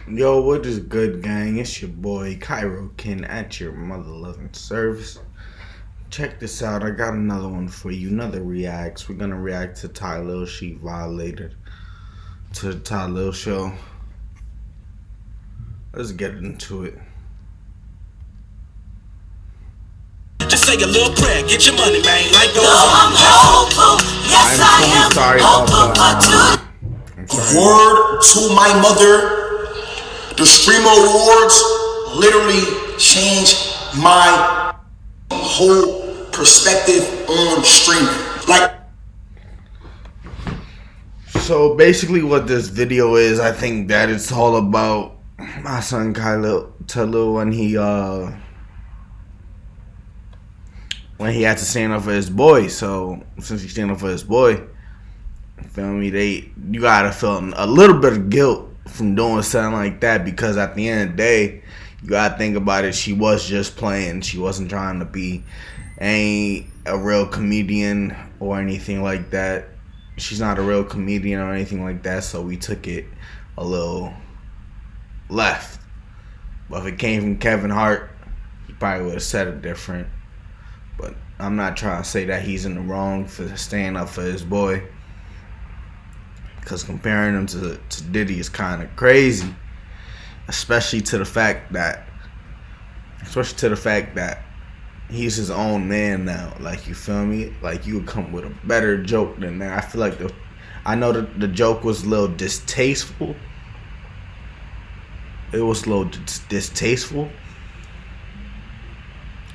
Yo, what is good, gang? It's your boy Cairo Kin at your mother loving service. Check this out. I got another one for you. Another reacts. We're gonna react to TyLil. She violated to the TyLil show. Let's get into it. Just say a little prayer, get your money, man. Like goes I'm hopeful. Yes, I am sorry hopeful. about I'm sorry. Word to my mother, the Streamer Awards literally changed my whole perspective on streaming. Like, So basically, what this video is, I think that it's all about my son TyLil when he had to stand up for his boy. So since he stand up for his boy, you feel me? You gotta feel a little bit of guilt from doing something like that, because at the end of the day, you gotta think about it. She was just playing. She wasn't trying to be a real comedian or anything like that. She's not a real comedian or anything like that. So we took it a little left. But if it came from Kevin Hart, he probably would have said it different. But I'm not trying to say that he's in the wrong for standing up for his boy, because comparing him to Diddy is kind of crazy, especially to the fact that he's his own man now. Like, you feel me? Like, you would come with a better joke than that. I feel like I know that the joke was a little distasteful. It was a little distasteful,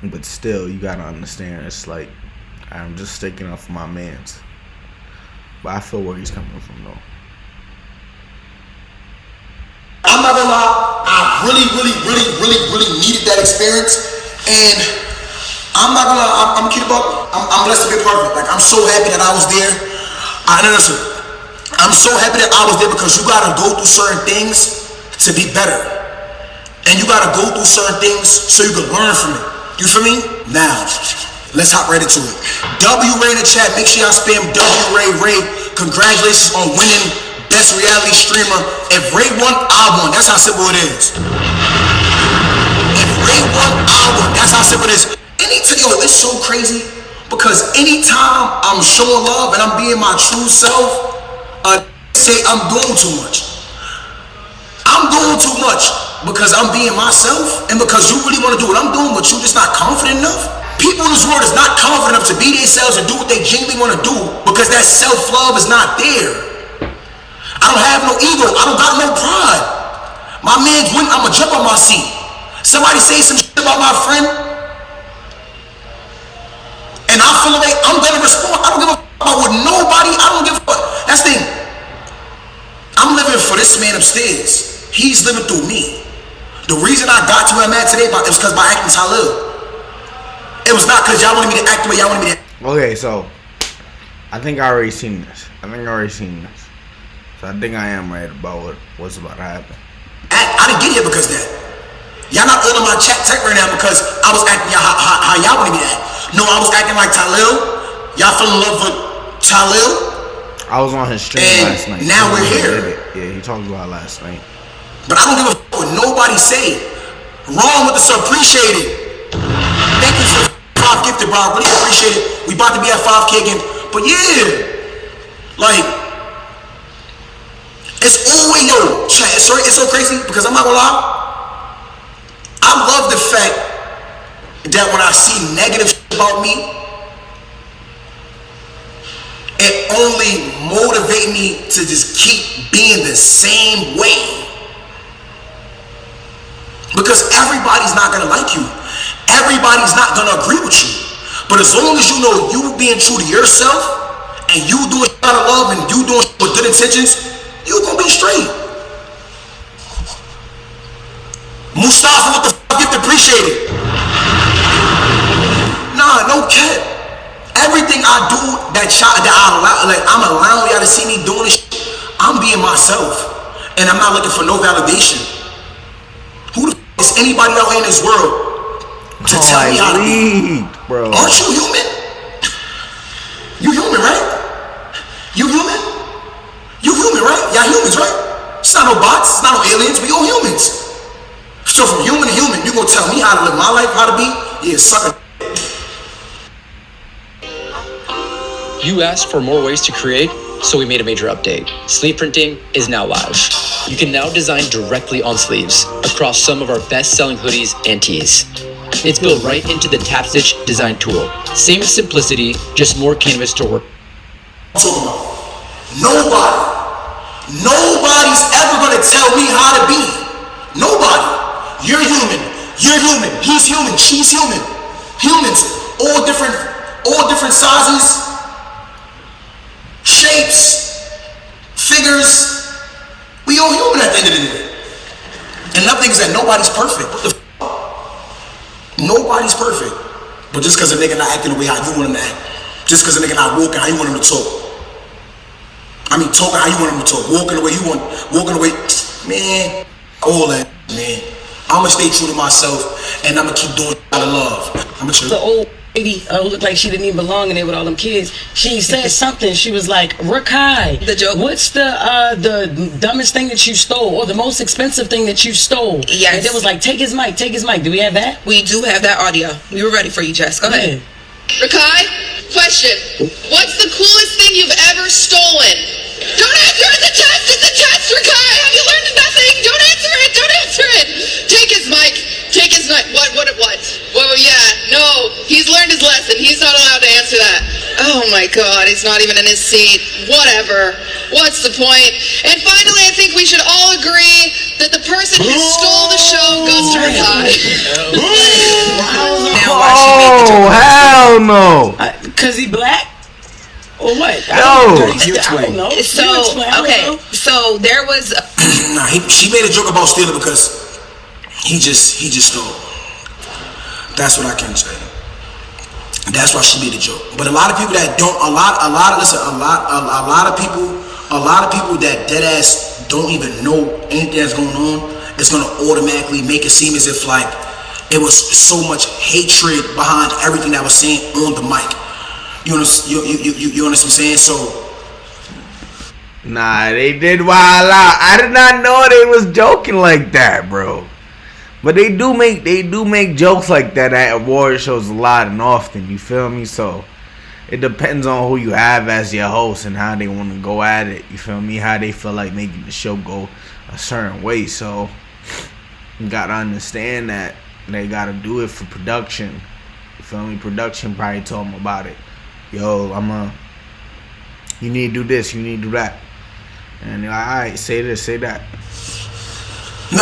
but still, you gotta understand. It's like, I'm just sticking up for my mans. But I feel where he's coming from, though. I'm not gonna lie, I really needed that experience. And I'm not gonna lie, I'm gonna keep it up. I'm blessed to be a part of it. Like, I'm so happy that I was there. I'm so happy that I was there, because you gotta go through certain things to be better. And you gotta go through certain things so you can learn from it. You feel me? Now, let's hop right into it. W Ray in the chat, make sure y'all spam W Ray. Congratulations on winning Best Reality Streamer. If Ray won, I won. That's how simple it is. If Ray won, I won. That's how simple it is. Yo, it's so crazy, because anytime I'm showing love and I'm being my true self, say I'm doing too much. I'm doing too much because I'm being myself, and because you really want to do what I'm doing, but you just not confident enough. People in this world is not confident enough to be themselves and do what they genuinely want to do, because that self-love is not there. I don't have no ego. I don't got no pride. My man's winning, I'ma jump on my seat. Somebody say some shit about my friend, and I feel like I'm gonna respond. I don't give a fuck about what nobody. I don't give a fuck. That's the thing. I'm living for this man upstairs. He's living through me. The reason I got to where I'm at today, it was because by acting TyLil. It was not because y'all wanted me to act the way y'all wanted me to act. Okay, so I think I already seen this. So I think I am right about what's about to happen. I didn't get here because of that. Y'all not on my chat tech right now because I was acting how y'all wanted me to act. No, I was acting like TyLil. Y'all fell in love with TyLil. I was on his stream last night. Now we're here. Yeah, he talked about it last night. But I don't give a fuck what nobody say. Wrong with the so appreciate it. Thank you for 5 gifted, bro. I really appreciate it. We about to be at 5K again. But yeah, like, it's always, yo, chat, it's so crazy, because I'm not gonna lie, I love the fact that when I see negative shit about me, it only motivates me to just keep being the same way. Because everybody's not gonna like you. Everybody's not gonna agree with you. But as long as you know you being true to yourself, and you doing shit out of love, and you doing shit with good intentions, you gonna be straight. Mustafa, what the fuck, get appreciated. Nah, no cap. Everything I do I'm allowing y'all to see me doing this shit, I'm being myself. And I'm not looking for no validation. Who the fuck is anybody out here in this world to tell me how to be? Bro. Aren't you human? You human, right? You human? You human, right? Y'all humans, right? It's not no bots. It's not no aliens. We all humans. So from human to human, you gonna tell me how to live my life, how to be? Yeah, sucker. You asked for more ways to create, so we made a major update. Sleeve printing is now live. You can now design directly on sleeves across some of our best-selling hoodies and tees. It's built right into the Tap Stitch design tool. Same simplicity, just more canvas to work. I'm talking about nobody's ever gonna tell me how to be. Nobody. You're human, he's human, she's human. Humans, all different sizes, shapes, figures. We all human at the end of the day. And another thing is that nobody's perfect. What the f? Nobody's perfect. But just because a nigga not acting the way how you want him to act, just because a nigga not walking how you want him to talk. I mean, talking how you want him to talk, walking the way you want, walking the way, man, all that, man. I'm gonna stay true to myself, and I'm gonna keep doing it out of love. I'm gonna chill. The old lady who looked like she didn't even belong in there with all them kids. She said something. She was like, Rakai, The joke. what's the dumbest thing that you stole, or the most expensive thing that you stole? Yes. And it was like, take his mic. Do we have that? We do have that audio. We were ready for you, Jess. Go ahead. Rakai, question. What's the coolest thing you've ever stolen? Don't answer it! It's a test, Rakai! Have you learned nothing? Don't answer it! Take his mic. What? Well, yeah, no. He's learned his lesson. He's not allowed to answer that. Oh my god, he's not even in his seat. Whatever. What's the point? And finally, I think we should all agree that the person who stole the show goes to Rakai. Oh, hell no. Cause he black? Or what? No. I don't know. So, okay, so there was... Nah, she made a joke about stealing because he just stole. That's what I can say. That's why she made a joke. But a lot of people that don't, a lot of people that dead ass don't even know anything that's going on, is gonna automatically make it seem as if like it was so much hatred behind everything that was saying on the mic. You understand what I'm saying? So Nah, they did wild out. I did not know they was joking like that, bro. But they do make jokes like that at award shows a lot and often. You feel me? So it depends on who you have as your host and how they want to go at it. You feel me? How they feel like making the show go a certain way. So you gotta understand that they gotta do it for production. You feel me? Production probably told them about it. Yo, you need to do this, you need to do that. And they're like, alright, say this, say that. no,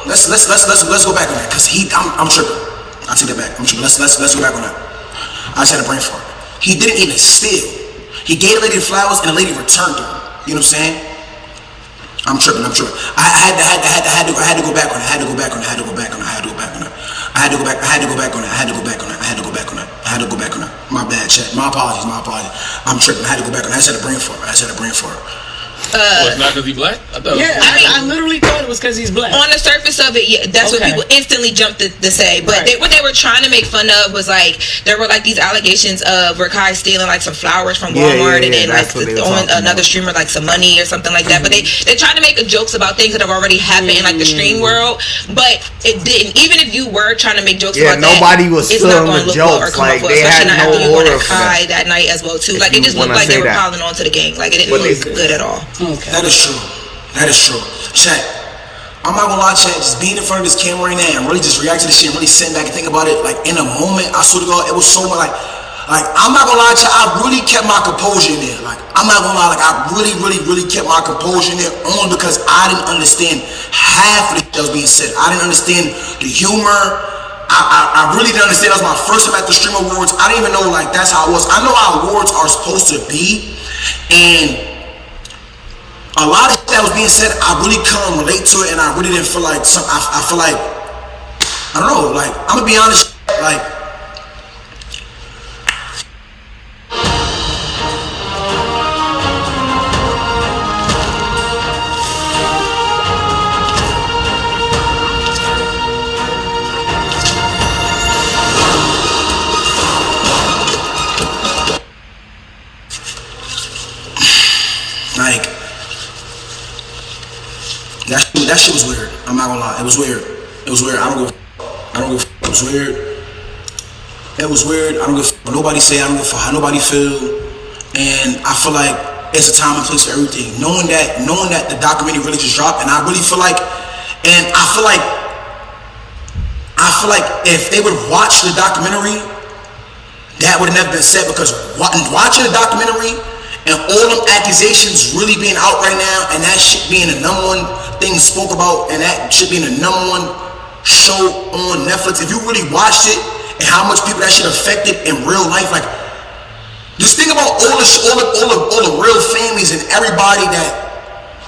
let's go back on that, cause I'm tripping. I take that back. I'm tripping. Let's go back on that. I just had a brain fart. He didn't even steal. He gave the lady flowers and the lady returned them. You know what I'm saying? I'm tripping. I had to go back on it. I had to go back on it. My bad, chat. My apologies. I'm tripping. I had to go back on it. I just had a brain fart. It's not because he's black? I literally thought it was because he's black. On the surface of it, yeah, that's what people instantly jumped to say. But what they were trying to make fun of was like there were like these allegations of Rakai stealing like some flowers from Walmart and then like throwing another streamer like some money or something like that. But they tried to make jokes about things that have already happened in like the stream world. But it didn't. Even if you were trying to make jokes about nobody was it's not feeling going to the look well or jokes. come Like up well, they especially had not no after you won order at for that. Kai that night as well too. Like it just looked like they were piling onto the gang. Like it didn't look good at all. Okay. That is true. Chat, I'm not gonna lie, chat, just being in front of this camera right now and really just react to this shit and really sitting back and think about it, like in a moment, I swear to God, it was so much like I'm not gonna lie, chat, I really kept my composure in there. Like, I'm not gonna lie, like I really kept my composure in there only because I didn't understand half of the shit that was being said. I didn't understand the humor. I really didn't understand. That was my first time at the Stream Awards. I didn't even know like that's how it was. I know how awards are supposed to be, and a lot of that was being said, I really couldn't relate to it, and I really didn't feel like I feel like I don't know. Like I'm gonna be honest, like That shit was weird. I'm not gonna lie. It was weird. It was weird. I don't give. It was weird. It was weird. I don't give what nobody say. I don't give how nobody feel. And I feel like it's a time and place for everything. Knowing that the documentary really just dropped, and I really feel like, I feel like if they would watch the documentary, that would have never been said, because watching the documentary and all them accusations really being out right now, and that shit being the number one thing spoke about, and that shit being the number one show on Netflix, if you really watched it and how much people that shit affected in real life, like, just think about all the real families and everybody that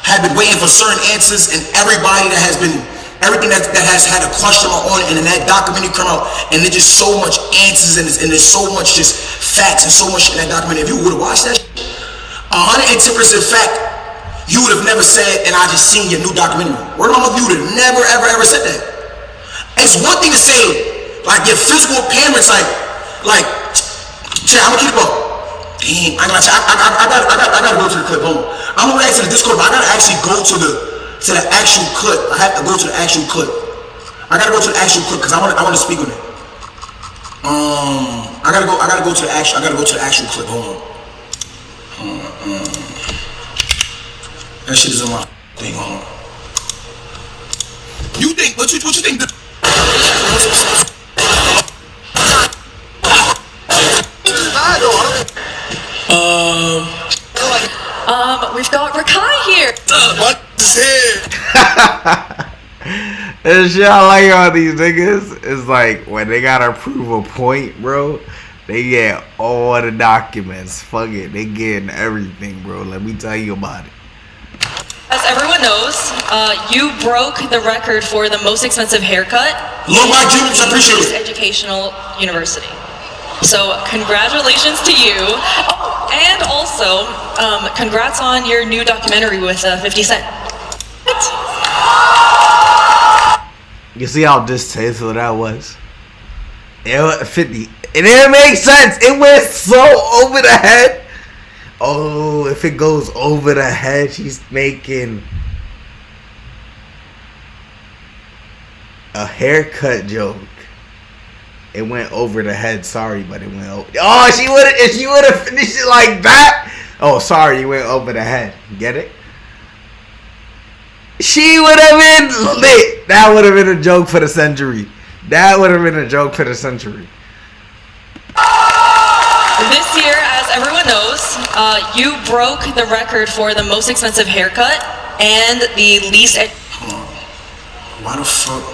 have been waiting for certain answers, and everybody that has been, everything that has had a question mark on it, and then that documentary come out, and there's just so much answers, and there's so much just facts and so much shit in that documentary. If you would have watched that shit, 110% fact, you would have never said, and I just seen your new documentary. Word on my mouth, you would have never, ever said that. It's one thing to say, like, your physical appearance, like, Chad, I'm gonna keep it up. Damn, I gotta go to the clip. I'm gonna ask to the Discord, but I gotta actually go to the actual clip. I have to go to the actual clip. I gotta go to the actual clip because I want to speak on it. I gotta go to the actual clip. Hold on. That shit is on my thing. Hold on. You think? What you think? We've got Rakai here. What is here? And shit I like all these niggas is like when they gotta prove a point, bro, they get all the documents. Fuck it, they getting everything, bro. Let me tell you about it. As everyone knows, you broke the record for the most expensive haircut. Love my Jews, I appreciate it. Educational university. So congratulations to you. Oh, and also, congrats on your new documentary with 50 Cent. You see how distasteful that was? It was 50. It didn't make sense. It went so over the head. Oh, if it goes over the head, she's making a haircut joke. It went over the head. Sorry, but it went over. Oh, if she would have finished it like that. Oh, sorry, it went over the head. Get it? She would have been lit. That would have been a joke for the century. That would have been a joke for the century. This year, as everyone knows, you broke the record for the most expensive haircut and the least. Why the fuck?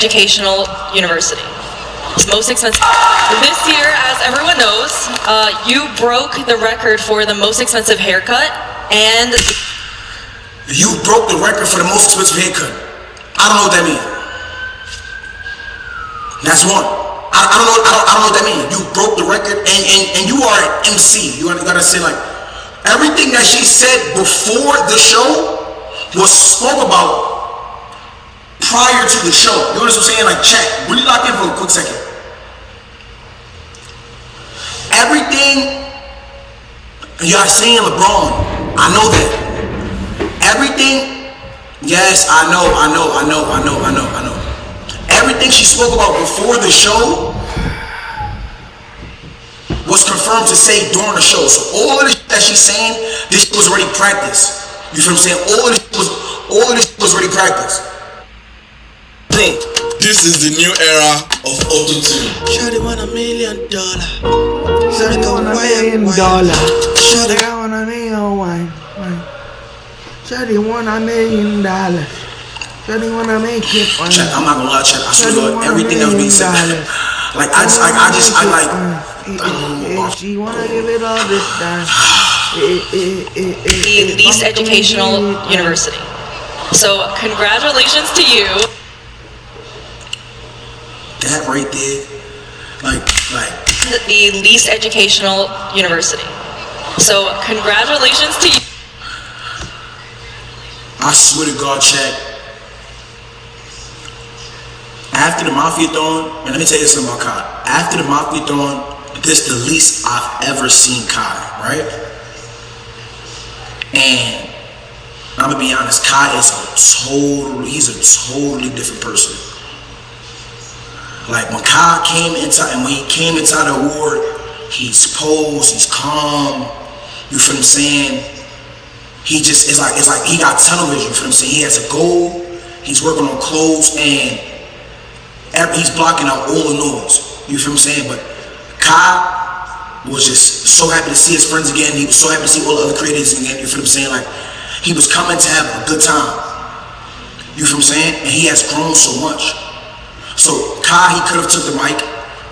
Educational university. It's most expensive. This year, as everyone knows, you broke the record for the most expensive haircut and. You broke the record for the most expensive haircut. I don't know what that means. That's one. I don't know what that means. You broke the record, and you are an MC. You gotta say, like, everything that she said before the show was spoke about prior to the show. You know what I'm saying? Like, chat, really lock in for a quick second. Everything, y'all saying LeBron, I know that. Everything, yes, I know. Everything she spoke about before the show was confirmed to say during the show. So all of this that she's saying, this was already practiced. You feel what I'm saying? All of this was already practiced. This is the new era of auto-tune. Shawty want $1 million. Shawty want $1 million. Shawty want $1 million. Shawty want $1 million. Shawty wanna make it fun. Chat, I'm not gonna lie, chat. I swear to God, everything that was being said. Like, she wanna give it all this time. The least educational university. So congratulations to you. That right there, like. The least educational university. So congratulations to you. I swear to God, chat. after the Mafia-thon, and let me tell you something about Kai. After the Mafia-thon, this the least I've ever seen Kai, right? And I'm gonna be honest, Kai is he's a totally different person. Like when Kai came into, and when he came into the award, he's posed, he's calm, you feel what I'm saying? He just, it's like he got tunnel vision, you feel what I'm saying? He has a goal, he's working on clothes, and he's blocking out all the noise, you feel what I'm saying? But Kai was just so happy to see his friends again, he was so happy to see all the other creators again, you feel what I'm saying? Like, he was coming to have a good time, you feel what I'm saying? And he has grown so much. So Kai, he could have took the mic,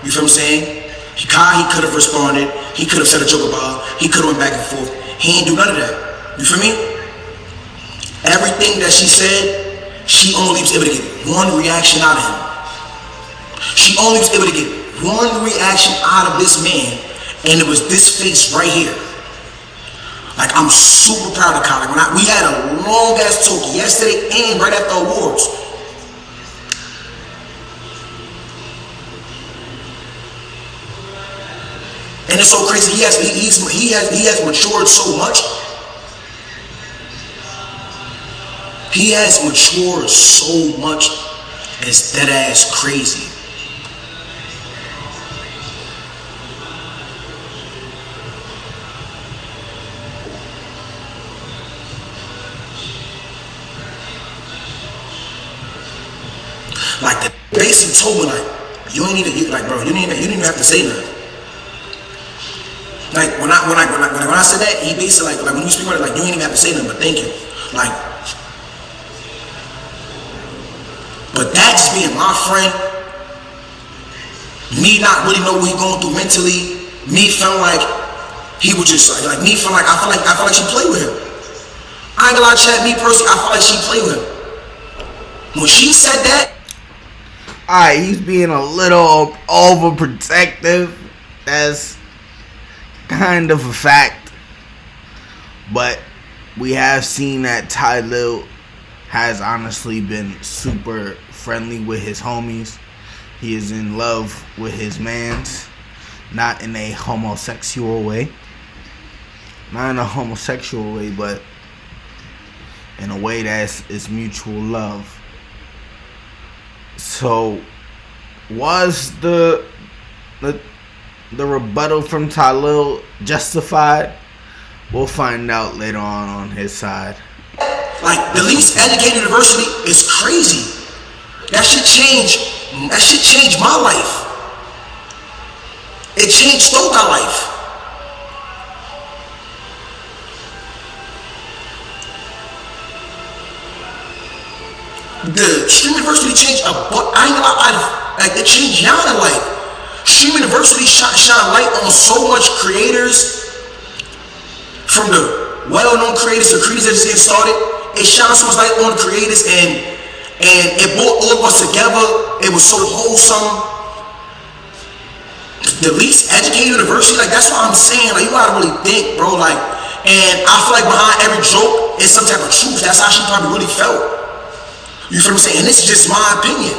you feel what I'm saying? Kai, he could have responded, he could have said a joke about it, he could have went back and forth. He ain't do none of that. You feel me? Everything that she said, she only was able to get one reaction out of him. She only was able to get one reaction out of this man, and it was this face right here. Like, I'm super proud of Kai. Like, we had a long ass talk yesterday and right after awards. And it's so crazy. He has matured so much. He has matured so much. It's dead ass crazy. Like the basically told me like, you ain't even bro, you didn't even have to say nothing. Like when I said that, he basically like when you speak about it, like you ain't even have to say nothing, but thank you. Like, but that just being my friend, me not really know what he going through mentally, me feeling like he was just like me feeling like I feel like she played with him. I ain't gonna lie, chat, me personally, I feel like she played with him. When she said that, alright, he's being a little overprotective. That's kind of a fact. But we have seen that TyLil has honestly been super friendly with his homies. He is in love with his mans. Not in a homosexual way. Not in a homosexual way, but in a way that's mutual love. So, was the rebuttal from TyLil justified? We'll find out later on his side. Like, the least educated university is crazy. That shit changed my life. It changed Stoka's life. The Stream University changed it changed y'all life. Stream University shine light on so much creators, from the well-known creators to creators that just get started. It shines so much light on creators, and it brought all of us together. It was so wholesome. The least educated university, like that's what I'm saying. Like you gotta really think, bro. Like, and I feel like behind every joke is some type of truth. That's how she probably really felt. You feel what I'm saying? And this is just my opinion.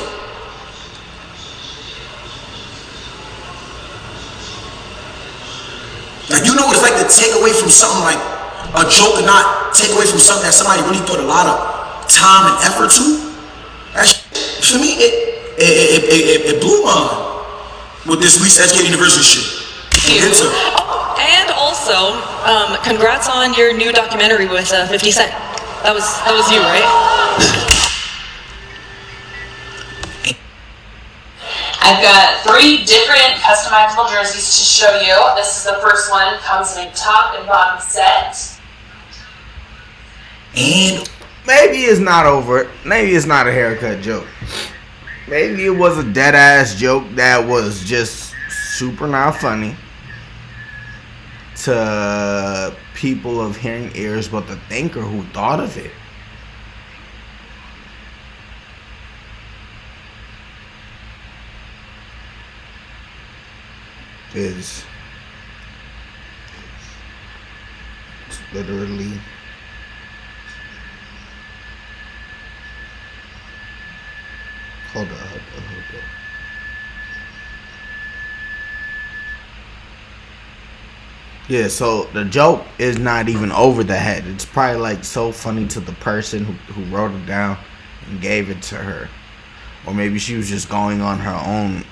Like, you know what it's like to take away from something like a joke and not take away from something that somebody really put a lot of time and effort to? For me, it blew my mind with this least educated university shit. And also, congrats on your new documentary with 50 Cent. That was you, right? I've got 3 different customizable jerseys to show you. This is the first one. Comes in a top and bottom set. And maybe it's not over. Maybe it's not a haircut joke. Maybe it was a dead ass joke that was just super not funny to people of hearing ears, but the thinker who thought of it is literally Hold up. Yeah, so the joke is not even over the head. It's probably like so funny to the person who wrote it down and gave it to her. Or maybe she was just going on her own,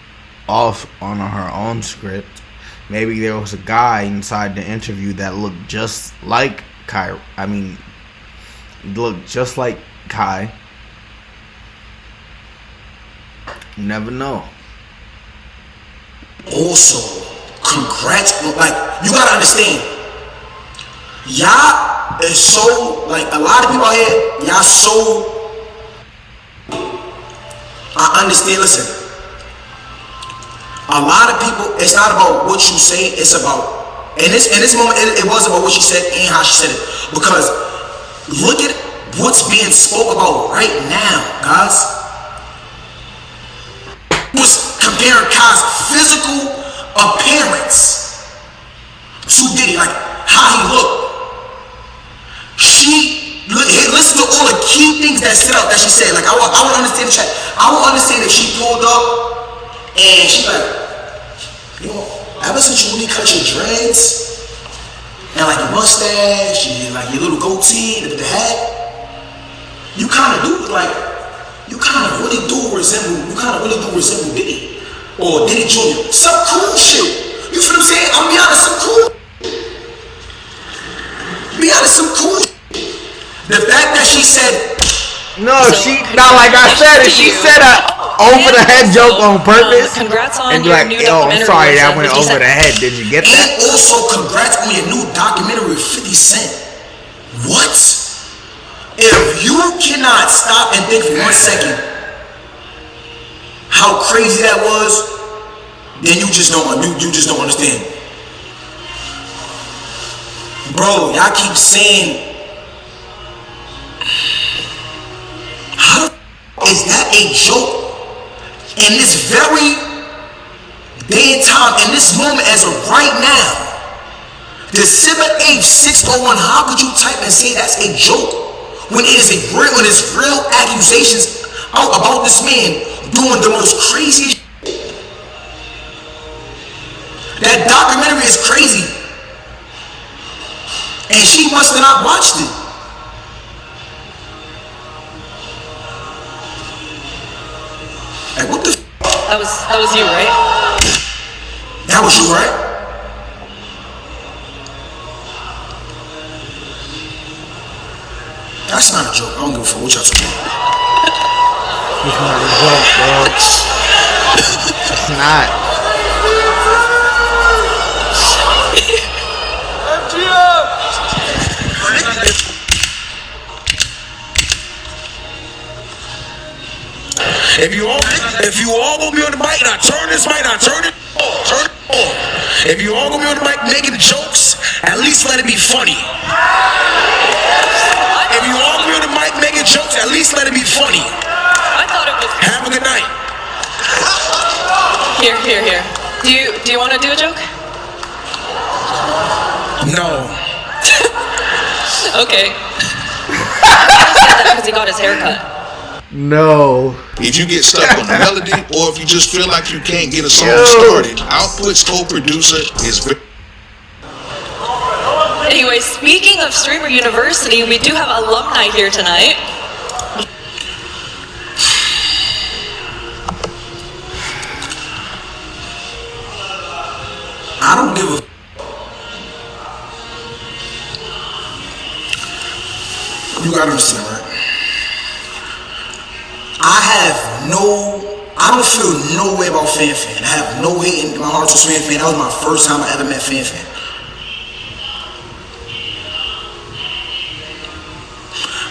off on her own script. Maybe there was a guy inside the interview that looked just like Kai. I mean, looked just like Kai. You never know. Also, congrats, like, you gotta understand, y'all is so, like, a lot of people out here, y'all so, I understand, listen, a lot of people, it's not about what you say, it's about, in this moment, it was about what she said and how she said it, because look at what's being spoke about right now, guys. Was comparing Kai's physical appearance to Diddy, like how he looked. She listen to all the key things that stood out that she said. Like I would understand the chat. I would understand if she pulled up and she's like, yo, ever since you really cut your dreads and like your mustache and like your little goatee and the hat, you kind of do like. You kind of really do resemble Diddy or Diddy Jr. Some cool shit. You feel what I'm saying? I'll be honest, some cool. Be honest, some cool. The fact that she said, no, she not like I said it. She said a over the head joke on purpose. Congrats on and your like, new yo, I'm documentary. sorry that went over the head. Did you get that? And also, congrats on your new documentary with 50 Cent. What? If you cannot stop and think for 1 second how crazy that was, then you just don't understand. Bro, y'all keep saying, how is that a joke? In this very day and time, in this moment as of right now, December 8th, 601, how could you type and say that's a joke? When it's real accusations out about this man doing the most crazy shit. That documentary is crazy. And she must have not watched it. Like what the That was you, right? That was you, right? That's not a joke. I don't give a fuck what y'all talking about. It's not a joke, bro. It's not. If you all gonna be on the mic, and I turn this mic, and I turn it on. If you all gonna be on the mic making jokes, at least let it be funny. If you all gonna be on the mic making jokes, at least let it be funny. I thought it was. Have a good night. Here. Do you want to do a joke? No. Okay. He said that because he got his hair cut. No. If you get stuck on the melody, or if you just feel like you can't get a song started, Output's co-producer is very. Anyway, speaking of Streamer University, we do have alumni here tonight. I don't give a. You gotta understand, right? I don't feel no way about FanFan. I have no hate in my heart towards FanFan. That was my first time I ever met FanFan.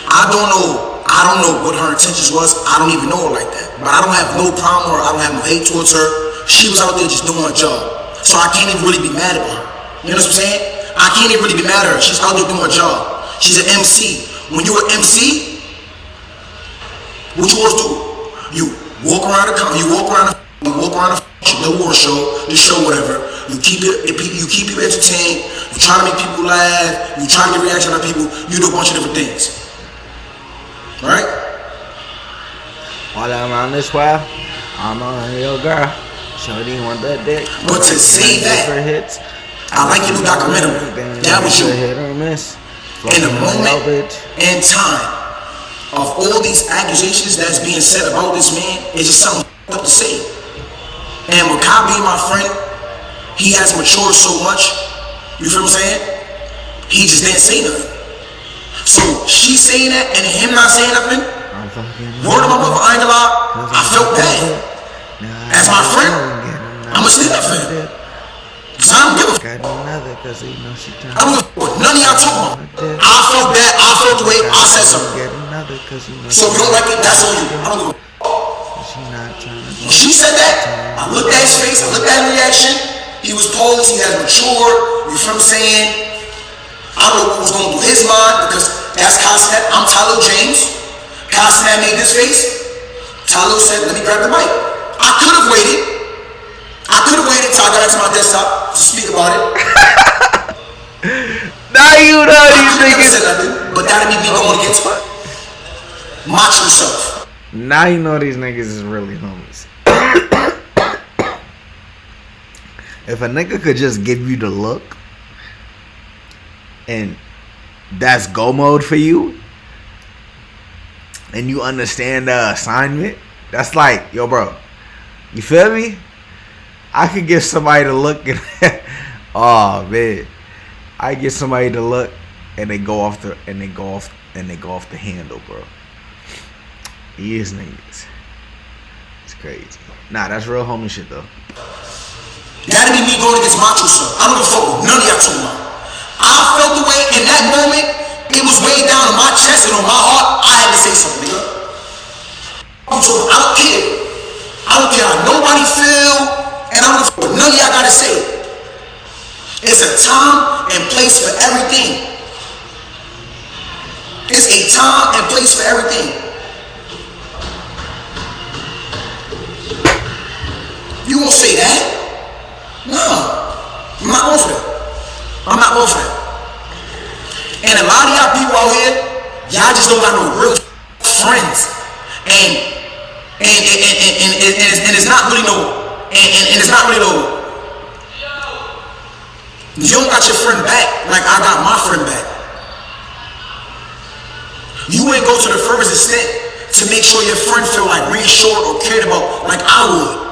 I don't know what her intentions was. I don't even know her like that. But I don't have no problem or I don't have no hate towards her. She was out there just doing her job. So I can't even really be mad at her. You know what I'm saying? I can't even really be mad at her. She's out there doing her job. She's an MC. When you're an MC, what you always do? You walk around the award show, the show, whatever. You keep people entertained. You try to make people laugh. You try to get reaction out of people. You do a bunch of different things, right? While I'm on this square, I'm on your girl. Shorty want the dick. But to say that, hits. I like your new documentary. That was you. Hit or miss. In the moment and time of all these accusations that's being said about this man, it's just something up to say. And with Kai being my friend, he has matured so much. You feel what I'm saying? He just didn't say nothing. So she saying that and him not saying nothing. Word of my mother, I ain't gonna lie, I felt bad. As my friend, I'ma stand up for him. Cause I don't give a fuck. I don't give a fuck. None of y'all talking about. I felt bad, I felt the way, I said something. So if you don't like it, that's on you. I don't give a fuck. When she said that, I looked at his face, I looked at his reaction. He was posed, he had matured, you feel what I'm saying? I don't know what was going through his mind because that's Cosnet. I'm TyLil James. Cosnet made this face. TyLil said, let me grab the mic. I could have waited. Till I got back to my desktop to speak about it. Now you know these niggas. Said nothing, but that'd be me going against it. Macho self. Now you know these niggas is really homies. If a nigga could just give you the look and that's go mode for you and you understand the assignment, that's like, yo bro, you feel me? I could give somebody the look and oh man, I get somebody to look and they go off the handle, bro. These niggas, it's crazy. Nah, that's real homie shit though. That'd be me going against macho stuff. I don't give a fuck what none of y'all talking about. I felt the way in that moment. It was way down on my chest and on my heart. I had to say something, nigga. I don't care. I don't care how nobody feel, and I don't give a fuck what none of y'all gotta say. It's a time and place for everything. It's a time and place for everything. You won't say that? No, I'm not going for that. I'm not going for that. And a lot of y'all people out here, y'all just don't got no real friends, and it's not really no, and it's not really no. You don't got your friend back like I got my friend back. You ain't go to the furthest extent to make sure your friend feel like reassured or cared about like I would.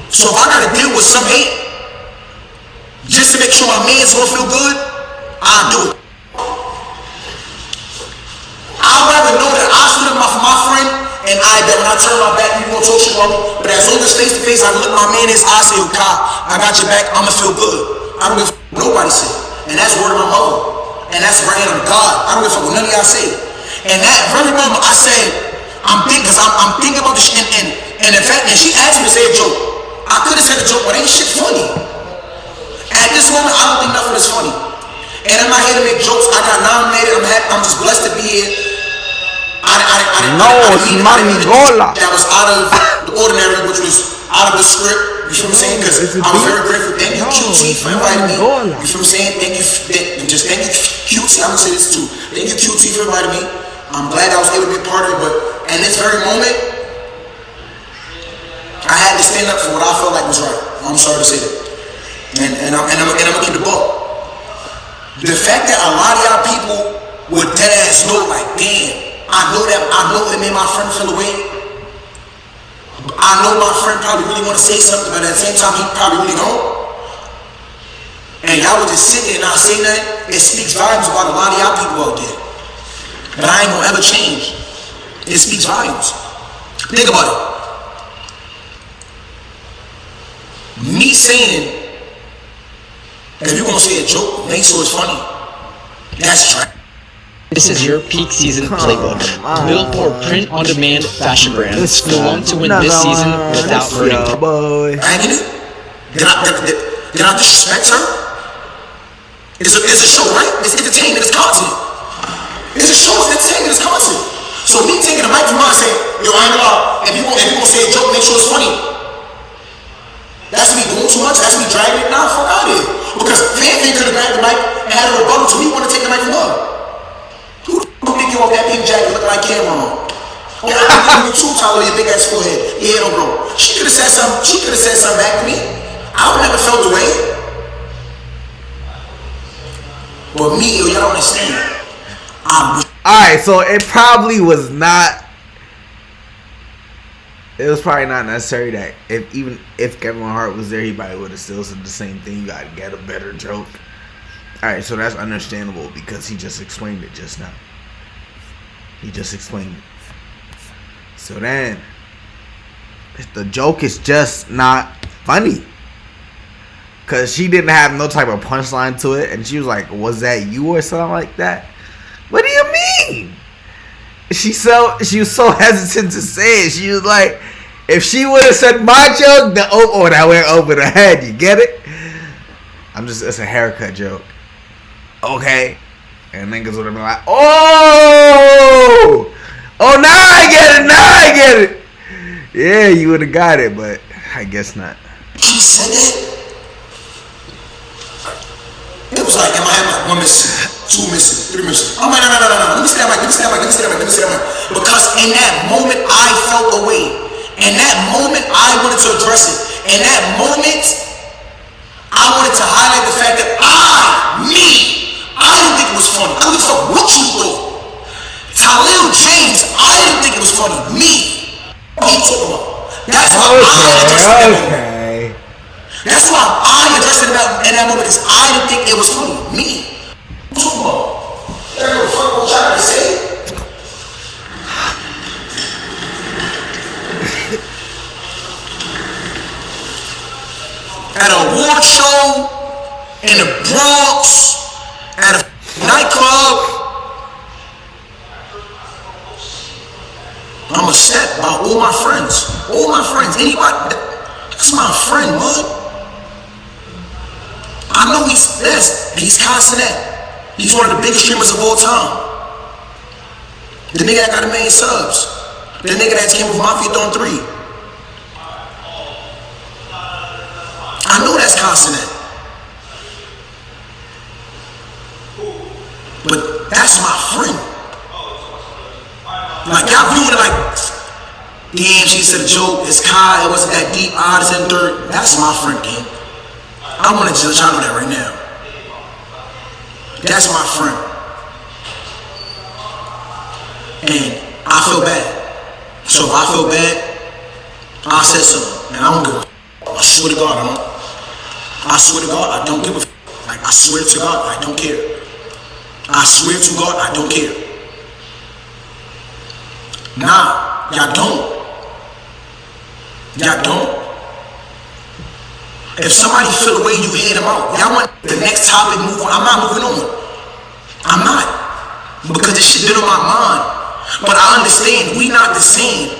So if I gotta deal with some hate just to make sure my man's gonna feel good, I'll do it. I'd rather know that I stood up for my friend and that when I turn my back, people gonna talk shit about me. But as long as face to face, I look my man in his eyes, say, yo, Kai, I got your back, I'ma feel good. I don't give a fuck what nobody say. And that's word of my mother. And that's right on God. I don't give a fuck what none of y'all say. And that very moment I said, I'm thinking, because I'm thinking about this shit, and in fact, and she asked me to say a joke. I could have said a joke, but ain't shit funny. At this moment, I don't think nothing is funny. And I'm not here to make jokes. I got nominated. I'm happy. I'm just blessed to be here. That was out of the ordinary, which was out of the script. You feel what I'm saying? Because I'm very grateful. Thank you, QT, for inviting me. You feel what I'm saying? Thank you, thank you, QT. I'm gonna say this too. Thank you, QT, for inviting me. I'm glad I was able to be a part of it. But in this very moment, I had to stand up for what I felt like was right. I'm sorry to say that. And I'm gonna keep the ball. The fact that a lot of y'all people would dead ass know, like, damn, I know it made my friend feel away. I know my friend probably really want to say something, but at the same time, he probably really don't. And y'all would just sit there and not say nothing. It speaks volumes about a lot of y'all people out there. But I ain't gonna ever change. It speaks volumes. Think about it. Me saying, if you're gonna say a joke, make sure it's funny. That's right. This is your peak season playbook. Build more print-on-demand fashion brands. Go on to win this season without hurting them. Hanging it? Did I disrespect her? It's a show, right? It's entertainment, it's content. It's a show, it's entertainment, it's content. So me taking the mic from mine and saying, yo, I ain't gonna, if you gonna say a joke, make sure it's funny. That's me doing too much, that's me dragging it down, fuck out of here. Because Fan could have grabbed the mic and had a rebuttal to me want to take the mic from her. Who the Who think you want that pink jacket looking like Cameron? Oh, you too, TyLil, your big ass forehead. Yeah, no, bro. She could have said something. She could have said something back to me. I would never felt the way. But me, y'all don't understand. Alright, so it probably was not. It was probably not necessary that if Kevin Hart was there, he probably would have still said the same thing. You gotta get a better joke. Alright, so that's understandable because he just explained it just now. He just explained it. So then, the joke is just not funny. Because she didn't have no type of punchline to it. And she was like, was that you or something like that? What do you mean? She was so hesitant to say it. She was like, if she would have said my joke, that went over the head. You get it? It's a haircut joke. Okay. And niggas would have been like, oh, now I get it. Yeah, you would have got it, but I guess not. She said it. It was like, am I have one missing, two missing, three missing? I'm like, no. Let me see that mic. Because in that moment, I felt away. In that moment, I wanted to address it. In that moment, I wanted to highlight the fact that I didn't think it was funny. I don't give a fuck what you thought. TyLil James, I didn't think it was funny. Me. What are you talking about? That's why I addressed it in that moment. That's why I addressed it in that moment, because I didn't think it was funny. Me. What are you talking about? I don't know what I'm trying to say. At a award show in the Bronx, at a nightclub, I'm upset by all my friends. Anybody, that's my friend, bud. I know he's best. He's constant. He's one of the biggest streamers of all time. The nigga that got 1 million subs. The nigga that came with Mafia Throne 3. I know that's constant. But that's my friend. Like, y'all viewing it like, damn, she said a joke, it's Kai, it wasn't that deep, this and third. That's my friend, gang. I want to just let y'all know that right now. That's my friend. And I feel bad. So if I feel bad, I said something. And I don't give a f. I swear to God, I don't. I swear to God, I don't give a f. Like, I swear to God, I don't care. I swear to God, I don't care. Nah, y'all don't. Y'all don't. If somebody feel the way you hear them out, y'all want the next topic move on. I'm not moving on. I'm not. Because this shit been on my mind. But I understand, we not the same.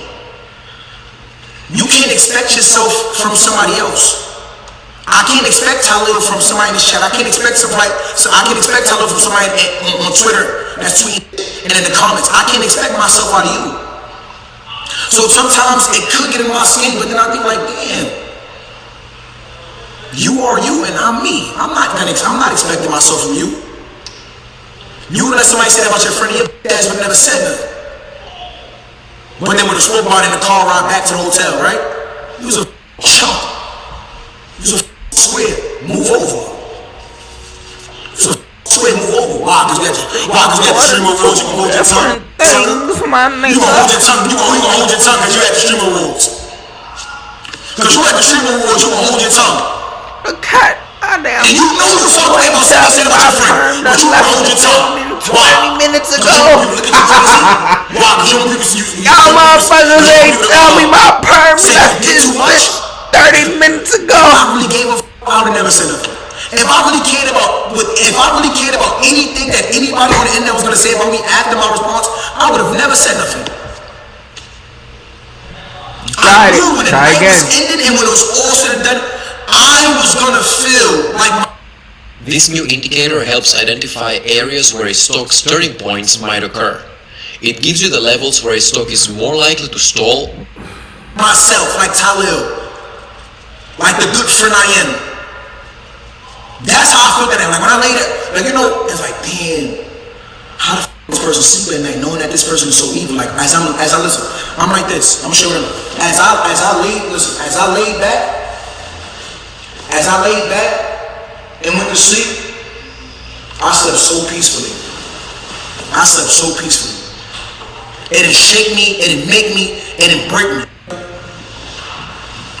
You can't expect yourself from somebody else. I can't expect TyLil from somebody in this chat. I can't expect TyLil from somebody on Twitter that's tweeting and in the comments. I can't expect myself out of you. So sometimes it could get in my skin, but then I think like, damn. You are you and I'm me. I'm not expecting myself from you. You would let somebody say that about your friend, your ass would never said nothing. But then when the smoke bar in the car ride back to the hotel, right? You was a chump. You was a square. Move over. You was a square. Move over. Why? Because we got the streamer rules. You can hold your tongue. You gonna hold your tongue. You gonna hold your tongue because you had the streamer rules. Because you had the streamer rules, you gonna hold your tongue. Cut. And you know you fuck away about something said about your friend, but you hold your tongue. 20 minutes ago. Y'all motherfuckers ain't tell me my perm left this bitch 30 minutes ago. I really gave a f. I would never say nothing. If I really cared about anything that anybody on the internet was gonna say about me after my response, I would have never said nothing. I knew when the night was ended and when it was all said and done, I was gonna feel like this new indicator helps identify areas where a stock's turning points might occur. It gives you the levels where a stock is more likely to stall. Myself, like TyLil, like the good friend I am. That's how I feel that. Like when I lay there, like it's like, damn, how the f this person sleep at night knowing that this person is so evil. Like as I listen, I'm like this. I'm gonna show them. As I laid back and went to sleep, I slept so peacefully. It didn't shake me, it didn't make me, it didn't break me.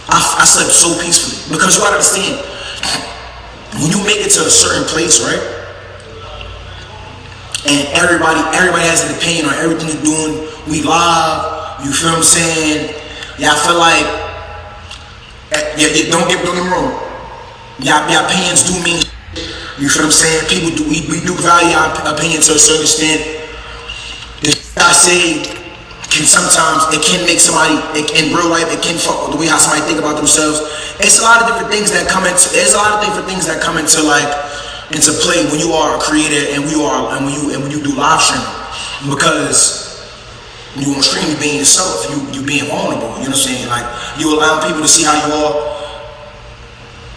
I slept so peacefully. Because you gotta understand, when you make it to a certain place, right? And everybody has an opinion on everything you're doing. We live, you feel what I'm saying? Yeah, I feel like, don't get me wrong. Y'all opinions do mean, you feel what I'm saying? People do, we do value our opinion to a certain extent. I say, it can make somebody, in real life, it can fuck with the way how somebody think about themselves. It's a lot of different things that come into, into play when you are a creator and when you do live streaming. Because when you on stream, you being yourself, you being vulnerable, you know what I'm saying? Like, you allow people to see how you are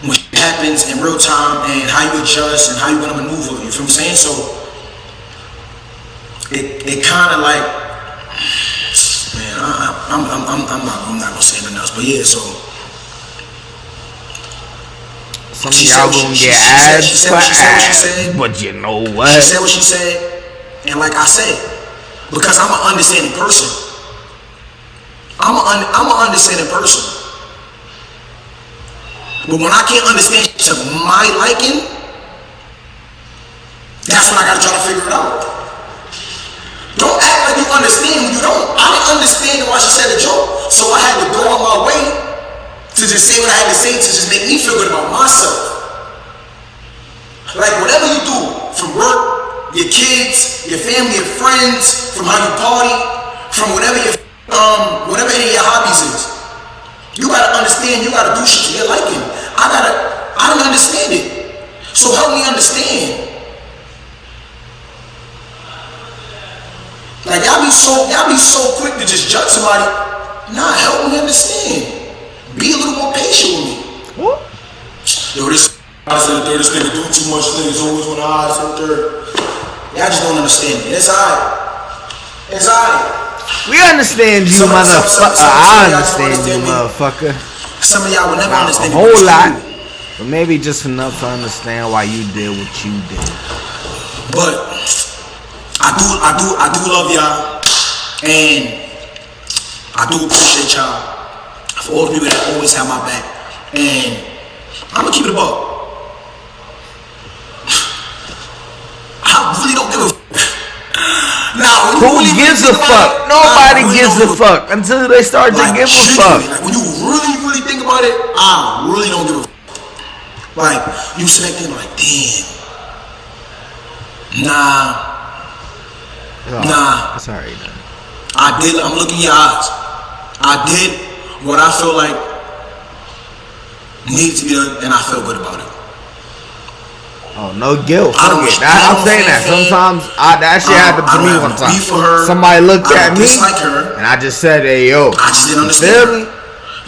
when shit happens in real time and how you adjust and how you gonna maneuver, you feel what I'm saying? So it kinda like, man, I'm not gonna say nothing else, but yeah, so some of y'all gonna get ads for ads, but you know what? She said what she said, and like I said, because I'm an understanding person. I'm an understanding person. But when I can't understand to my liking, that's when I gotta try to figure it out. Don't act like you understand when you don't. I didn't understand why she said a joke, so I had to go on my way to just say what I had to say to just make me feel good about myself. Like whatever you do, from work, your kids, your family, your friends, from how you party, from whatever any of your hobbies is, you gotta understand. You gotta do shit to your liking. I don't understand it, so help me understand. Like y'all be so quick to just judge somebody. Nah, help me understand. Be a little more patient with me. What? Yo, this nigga do too much things. Always want to hide some third. Y'all just don't understand it. It's alright. We understand you, motherfucker. I understand you, motherfucker. Some of y'all will never understand a whole lot, but maybe just enough to understand why you did what you did. But I do love y'all, and I do appreciate y'all for all the people that always have my back, and I'm gonna keep it a buck. I really don't give a fuck. Now, who gives a fuck? Nobody gives a fuck until they start to give a fuck. Like, when you really think about it, I really don't give a fuck. Like, you sit back there like, damn. Nah. That's alright, man. I'm looking in your eyes. I did what I felt like needed to be done, and I felt good about it. Oh, no guilt. I'm saying that. Sometimes that shit happened to me one time. Somebody looked at me, and I just said, hey, yo. I just didn't understand.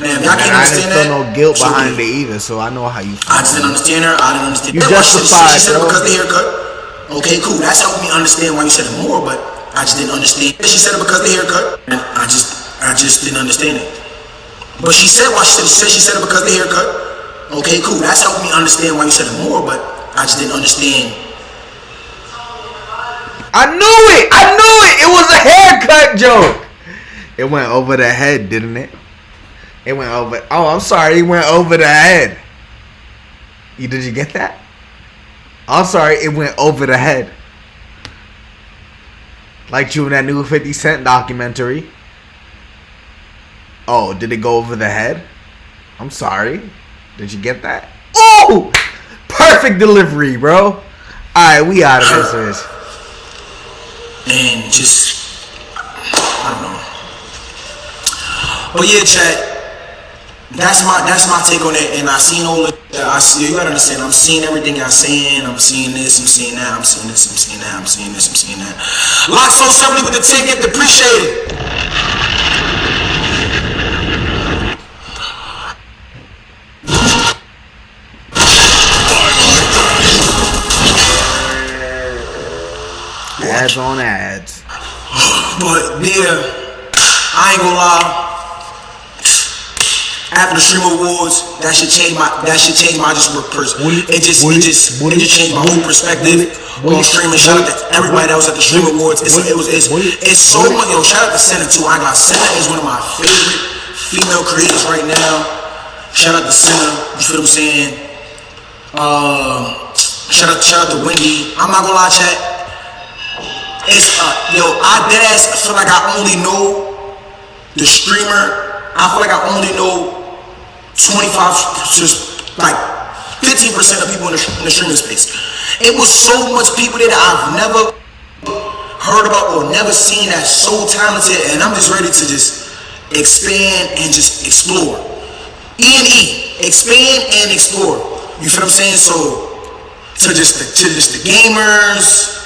Man, I didn't feel no guilt behind it either, so I know how you feel. I just didn't understand her. I didn't understand. You justified, she said it because of the haircut. Okay, cool. That's helped me understand why you said it more, but I just didn't understand. She said it because of the haircut, and I just didn't understand it. But she said why she said it because of the haircut. Okay, cool. That's helped me understand why you said it more, but I just didn't understand. I knew it. It was a haircut joke. It went over the head, didn't it? It went over. Oh, I'm sorry. It went over the head. Did you get that? I'm sorry. It went over the head. Like you in that new 50 Cent documentary. Oh, did it go over the head? I'm sorry. Did you get that? Oh! Perfect delivery, bro. Alright, we out of this bitch. And just, I don't know. But yeah, chat. That's my take on it. And I seen all the, you gotta understand, I'm seeing everything y'all saying. I'm seeing this, I'm seeing that, I'm seeing this, I'm seeing that, I'm seeing this, I'm seeing that. Lock so simply with the ticket, appreciate it. That ads on ads. But yeah, I ain't gonna lie. After the Stream Awards, that shit changed my just work person. It just changed my whole perspective on streaming. Shout out to everybody that was at the Stream Awards. It's so much. Yo, shout out to Senna too. I got Senna is one of my favorite female creators right now. Shout out to Senna. You feel what I'm saying? Shout out to Wendy. I'm not gonna lie, chat. It's I deadass feel like I only know the streamer. I feel like I only know 25, just like 15% of people in the streaming space. It was so much people there that I've never heard about or never seen that's so talented, and I'm just ready to just expand and just explore. E&E, expand and explore. You feel what I'm saying? So to just the gamers,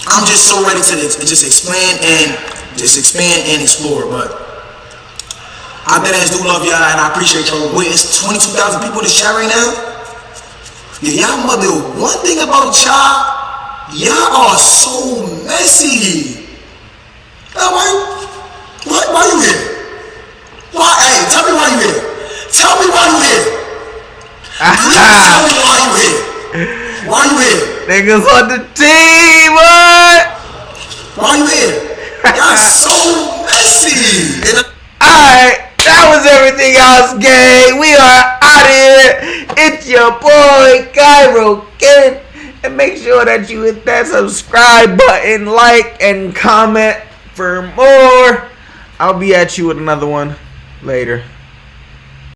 I'm just so ready to just expand and explore. But I deadass do love y'all, and I appreciate y'all. Wait, it's 22,000 people in this chat right now? Yeah, y'all mother, one thing about y'all are so messy. Why you here? Why? Hey, tell me why you here. Tell me why you here. Please tell me why you here. Why you here? Niggas on the team, what? Why you here? Y'all so messy. Alright. That was everything else, gang. We are out of here. It's your boy, Cairo Kin. And make sure that you hit that subscribe button, like, and comment for more. I'll be at you with another one later.